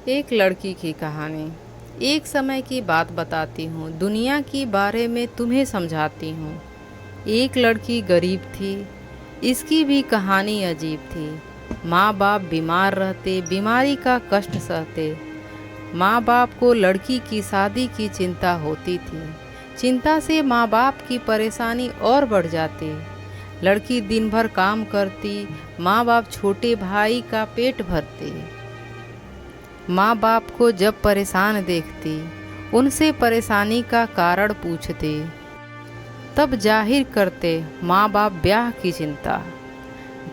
एक लड़की की कहानी। एक समय की बात बताती हूँ, दुनिया के बारे में तुम्हें समझाती हूँ। एक लड़की गरीब थी। इसकी भी कहानी अजीब थी। माँ बाप बीमार रहते, बीमारी का कष्ट सहते। माँ बाप को लड़की की शादी की चिंता होती थी। चिंता से माँ बाप की परेशानी और बढ़ जाती। लड़की दिन भर काम करती, माँ बाप छोटे भाई का पेट भरते। माँ बाप को जब परेशान देखती, उनसे परेशानी का कारण पूछते, तब जाहिर करते माँ बाप ब्याह की चिंता।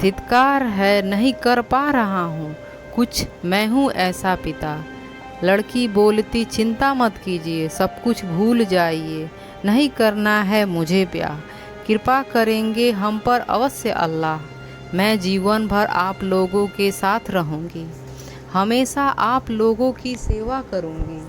धिक्कार है, नहीं कर पा रहा हूँ कुछ, मैं हूँ ऐसा पिता। लड़की बोलती, चिंता मत कीजिए, सब कुछ भूल जाइए, नहीं करना है मुझे ब्याह। कृपा करेंगे हम पर अवश्य अल्लाह। मैं जीवन भर आप लोगों के साथ रहूँगी, हमेशा आप लोगों की सेवा करूँगी।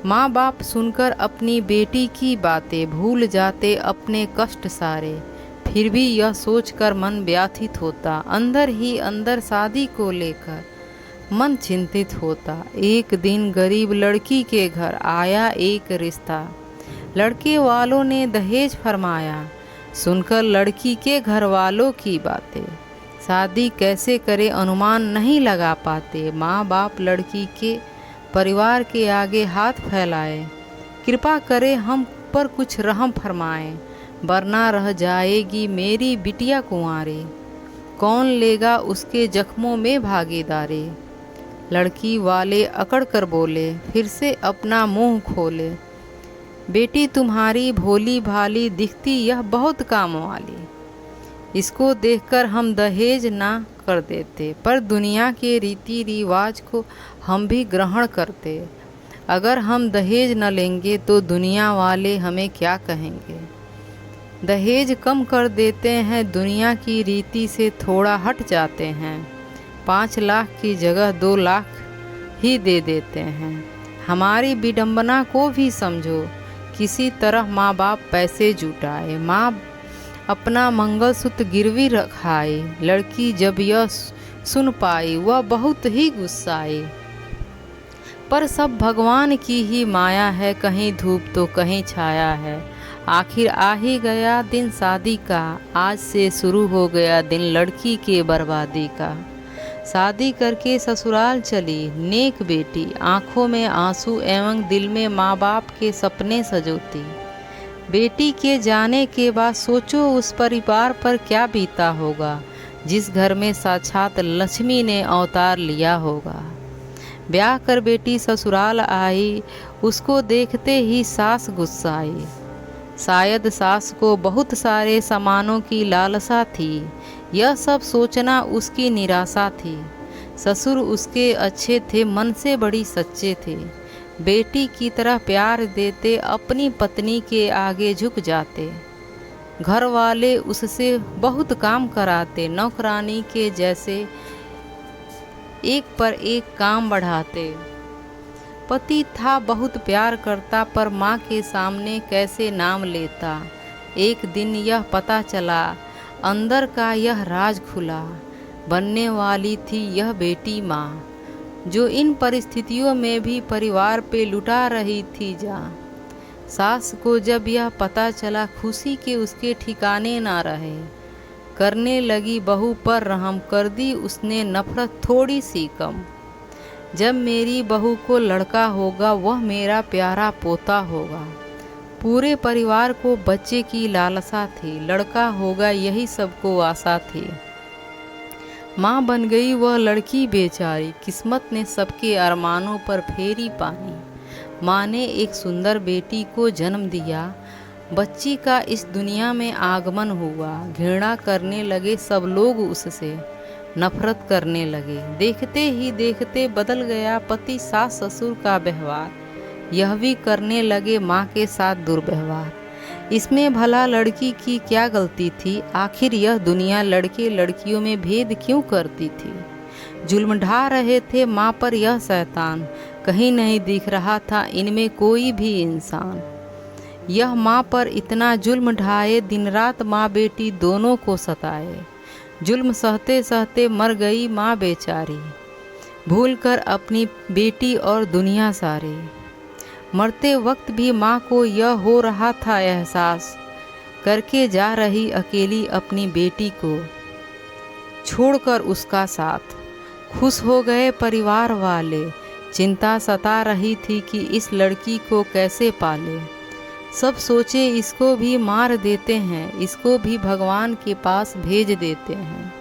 माँ बाप सुनकर अपनी बेटी की बातें भूल जाते, अपने कष्ट सारे। फिर भी यह सोचकर मन व्यथित होता, अंदर ही अंदर शादी को लेकर मन चिंतित होता। एक दिन गरीब लड़की के घर आया एक रिश्ता। लड़के वालों ने दहेज फरमाया। सुनकर लड़की के घर वालों की बातें, शादी कैसे करे अनुमान नहीं लगा पाते। माँ बाप लड़की के परिवार के आगे हाथ फैलाए, कृपा करे हम पर कुछ रहम फरमाए, वरना रह जाएगी मेरी बिटिया कुंवारी। कौन लेगा उसके जख्मों में भागीदारी। लड़की वाले अकड़ कर बोले, फिर से अपना मुंह खोले, बेटी तुम्हारी भोली भाली दिखती, यह बहुत काम वाली। इसको देखकर हम दहेज ना कर देते, पर दुनिया के रीति रिवाज को हम भी ग्रहण करते। अगर हम दहेज न लेंगे तो दुनिया वाले हमें क्या कहेंगे। दहेज कम कर देते हैं, दुनिया की रीति से थोड़ा हट जाते हैं। 5 लाख की जगह 2 लाख ही दे देते हैं। हमारी विडंबना को भी समझो, किसी तरह माँ बाप पैसे जुटाए। माँ अपना मंगलसूत्र गिरवी रखाई। लड़की जब यह सुन पाई, वह बहुत ही गुस्साई। पर सब भगवान की ही माया है, कहीं धूप तो कहीं छाया है। आखिर आ ही गया दिन शादी का, आज से शुरू हो गया दिन लड़की के बर्बादी का। शादी करके ससुराल चली नेक बेटी, आंखों में आंसू एवं दिल में माँ बाप के सपने सजोती। बेटी के जाने के बाद सोचो उस परिवार पर क्या बीता होगा, जिस घर में साक्षात लक्ष्मी ने अवतार लिया होगा। ब्याह कर बेटी ससुराल आई, उसको देखते ही सास गुस्साई। शायद सास को बहुत सारे सामानों की लालसा थी, यह सब सोचना उसकी निराशा थी। ससुर उसके अच्छे थे, मन से बड़ी सच्चे थे, बेटी की तरह प्यार देते, अपनी पत्नी के आगे झुक जाते। घर वाले उससे बहुत काम कराते, नौकरानी के जैसे एक पर एक काम बढ़ाते। पति था बहुत प्यार करता, पर माँ के सामने कैसे नाम लेता। एक दिन यह पता चला, अंदर का यह राज खुला। बनने वाली थी यह बेटी माँ, जो इन परिस्थितियों में भी परिवार पे लुटा रही थी जान। सास को जब यह पता चला, खुशी के उसके ठिकाने ना रहे। करने लगी बहू पर रहम, कर दी उसने नफरत थोड़ी सी कम। जब मेरी बहू को लड़का होगा, वह मेरा प्यारा पोता होगा। पूरे परिवार को बच्चे की लालसा थी, लड़का होगा यही सबको आशा थी। माँ बन गई वह लड़की बेचारी, किस्मत ने सबके अरमानों पर फेरी पानी। माँ ने एक सुंदर बेटी को जन्म दिया, बच्ची का इस दुनिया में आगमन हुआ। घृणा करने लगे सब लोग उससे, नफरत करने लगे। देखते ही देखते बदल गया पति सास ससुर का व्यवहार, यह भी करने लगे माँ के साथ दुर्व्यवहार। इसमें भला लड़की की क्या गलती थी, आखिर यह दुनिया लड़के लड़कियों में भेद क्यों करती थी। जुल्म ढा रहे थे माँ पर यह शैतान, कहीं नहीं दिख रहा था इनमें कोई भी इंसान। यह माँ पर इतना जुल्म ढाए, दिन रात माँ बेटी दोनों को सताए। जुल्म सहते सहते मर गई माँ बेचारी, भूल कर अपनी बेटी और दुनिया सारी। मरते वक्त भी माँ को यह हो रहा था एहसास, करके जा रही अकेली अपनी बेटी को छोड़कर उसका साथ। खुश हो गए परिवार वाले, चिंता सता रही थी कि इस लड़की को कैसे पाले। सब सोचे इसको भी मार देते हैं, इसको भी भगवान के पास भेज देते हैं।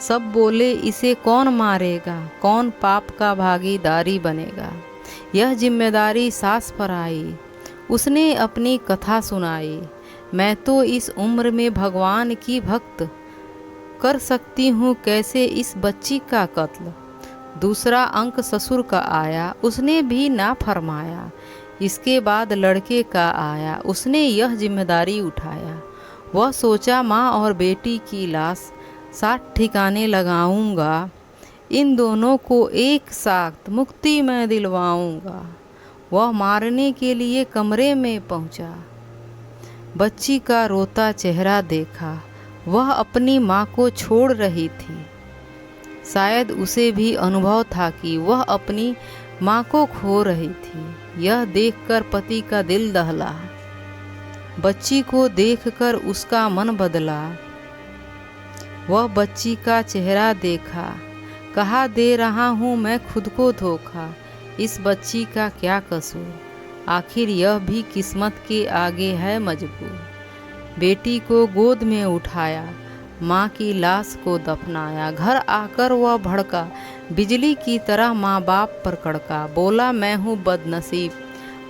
सब बोले इसे कौन मारेगा, कौन पाप का भागीदारी बनेगा। यह जिम्मेदारी सास पर आई, उसने अपनी कथा सुनाई। मैं तो इस उम्र में भगवान की भक्त, कर सकती हूँ कैसे इस बच्ची का कत्ल। दूसरा अंक ससुर का आया, उसने भी ना फरमाया। इसके बाद लड़के का आया, उसने यह जिम्मेदारी उठाया। वह सोचा माँ और बेटी की लाश साथ ठिकाने लगाऊंगा, इन दोनों को एक साथ मुक्ति मैं दिलवाऊंगा। वह मारने के लिए कमरे में पहुंचा, बच्ची का रोता चेहरा देखा। वह अपनी माँ को छोड़ रही थी, शायद उसे भी अनुभव था कि वह अपनी माँ को खो रही थी। यह देखकर पति का दिल दहला, बच्ची को देखकर उसका मन बदला। वह बच्ची का चेहरा देखा, कहा दे रहा हूँ मैं खुद को धोखा। इस बच्ची का क्या कसूर, आखिर यह भी किस्मत के आगे है मजबूर। बेटी को गोद में उठाया, माँ की लाश को दफनाया। घर आकर वह भड़का, बिजली की तरह माँ बाप पर कड़का। बोला मैं हूँ बदनसीब,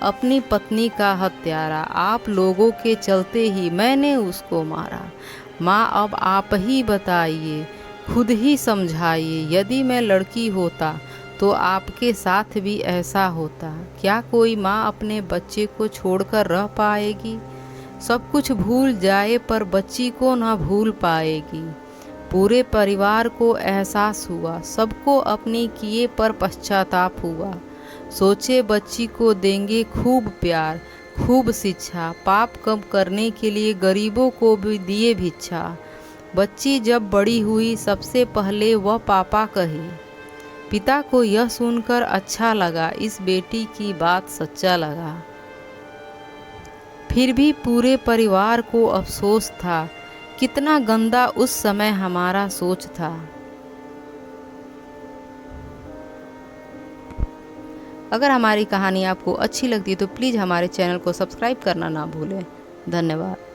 अपनी पत्नी का हत्यारा। आप लोगों के चलते ही मैंने उसको मारा। माँ अब आप ही बताइए, खुद ही समझाइए। यदि मैं लड़की होता तो आपके साथ भी ऐसा होता। क्या कोई माँ अपने बच्चे को छोड़कर रह पाएगी? सब कुछ भूल जाए पर बच्ची को ना भूल पाएगी। पूरे परिवार को एहसास हुआ, सबको अपने किए पर पश्चाताप हुआ। सोचे बच्ची को देंगे खूब प्यार, खूब शिक्षा। पाप कम करने के लिए गरीबों को भी दिए भिक्षा। बच्ची जब बड़ी हुई सबसे पहले वह पापा कही। पिता को यह सुनकर अच्छा लगा, इस बेटी की बात सच्चा लगा। फिर भी पूरे परिवार को अफसोस था, कितना गंदा उस समय हमारा सोच था। अगर हमारी कहानी आपको अच्छी लगती है तो प्लीज़ हमारे चैनल को सब्सक्राइब करना ना भूलें। धन्यवाद।